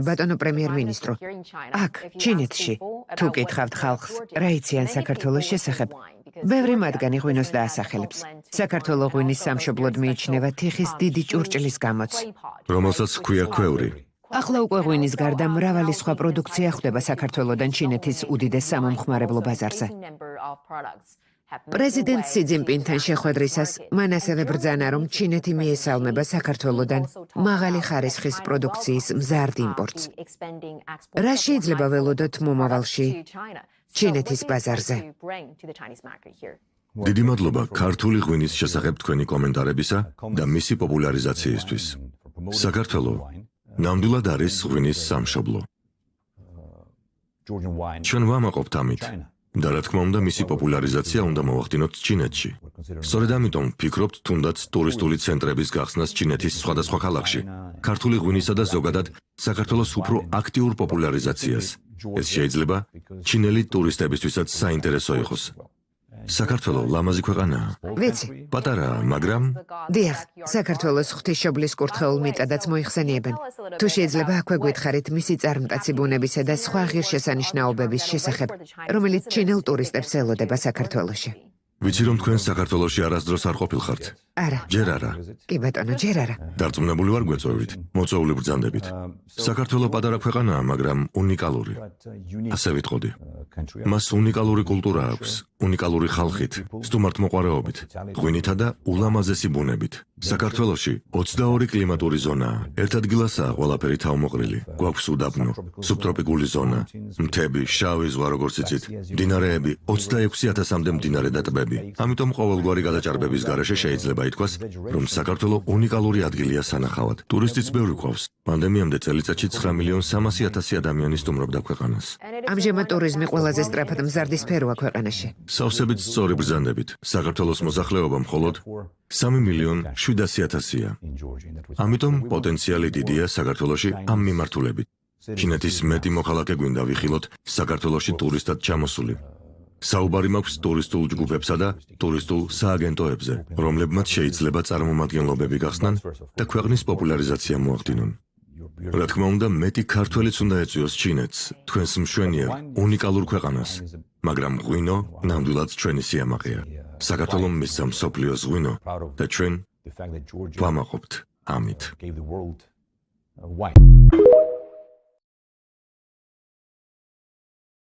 ბატონო პრემიერ-მინისტრო, აქ, ჩინეთში, თუ კითხავთ ხალხს, რა იციან საქართველოს შესახებ, ბევრი მათგანი ღვინოს დაასახელებს. საქართველოს ღვინის სამშობლოდ მიიჩნევა თიხის დიდი ჭურჭლის გამოც. რომელსაც ჰქვია ქვევრი. ახლა უკვე ღვინის გარდა მრავალი სხვა პროდუქცია ხვდება საქართველოდან ჩინეთის უდიდეს სამომხმარებლო ბაზარზე. პრეზიდენტ სი ძინპინთან შეხვედრისას მან ასევე ბრძანა, რომ ჩინეთი მიესალმება საქართველოდან მაღალი ხარისხის პროდუქციის მზარდ იმპორტს. რა შეიძლება ველოდოთ მომავალში ჩინეთის ბაზარზე? დიდი მადლობა ქართული ღვინის შესახებ თქვენი კომენტარებისა და მისი პოპულარიზაციისთვის. საქართველო ნამდვილად არის ღვინის სამშობლო. ჩვენ ვამაყობთ ამით. და რა თქმა უნდა, მისი პოპულარიზაცია უნდა მოვახდინოთ ჩინეთში. სწორედ ამიტომ ვფიქრობთ თუნდაც ტურისტული ცენტრების გახსნას ჩინეთის სხვადასხვა ქალაქში, ქართული ღვინისა და ზოგადად საქართველოს უფრო აქტიურ პოპულარიზაციას. ეს შეიძლება ჩინელი ტურისტებისთვისაც საინტერესო იყოს. საქართველო ლამაზი ქვეყანაა. ვიცი. პატარაა, მაგრამ დიახ, საქართველოს ღვთისმშობლის კურთხეულ მიწადაც მოიხსენიებენ. თუ შეიძლება აქვე გვითხარით მისი წარმტაცი ბუნებისა და სხვა ღირსშესანიშნაობების შესახებ, რომელიც ჩინელ ტურისტებს ელოდება საქართველოში. ვიცი რომ თქვენ საქართველოში არასდროს არ ყოფილხართ. არა. ჯერ არა. კი ბატონო, ჯერ არა. დარწმუნებული ვარ გვეწვევით, მოწვეული ბრძანდებით. საქართველო პატარა ქვეყანაა, მაგრამ უნიკალური. ასე ვიტყოდი. მას უნიკალური კულტურა აქვს, უნიკალური ხალხით, სტუმართმოყვარეობით, ღვინითა და ულამაზესი ბუნებით. საქართველოში 22 კლიმატური ზონაა. ერთ ადგილასაა ყველაფერი თავმოყრილი. გვაქვს უდაბნო, სუბტროპიკული ზონა, მთები, შავი ზღვა როგორც იცით, მდინარეები, 26,000-მდე მდინარე და ტბები. ამიტომ ყოველგვარი გადაჭარბების გარეშე შეიძლება ითქვას, რომ საქართველო უნიკალური ადგილია სანახავად. ტურისტიც ბევრი გვყავს. პანდემიამდე წელიწადში 9,300,000 ადამიანი სტუმრობდა ქვეყანას. ამჟამად ტურიზმი ყველაზე სწრაფად მზარდი სფეროა ქვეყანაში. სავსებით სწორი ბრძანდებით, საქართველოს მოსახლეობა მხოლოდ 3,700,000-ია. ამიტომ პოტენციალი დიდია საქართველოში ამ მიმართულებით. ჩინეთის მეტი მოქალაქე გვინდა ვიხილოთ საქართველოში ტურისტად ჩამოსული. საუბარი მაქვს ტურისტულ ჯგუფებსა და ტურისტულ სააგენტოებზე, რომლებმაც შეიძლება წარმომადგენლობები გახსნან და ქვეყნის პოპულარიზაცია მოახდინონ. რა თქმა უნდა, მეტი ქართველიც უნდა ეწვიოს ჩინეთს, თქვენს მშვენიერ, უნიკალურ ქვეყანას, მაგრამ ღვინო ნამდვილად ჩვენი სიამაყეა. საქართველომ მისცა მსოფლიოს ღვინო და ჩვენ ვამაყობთ ამით.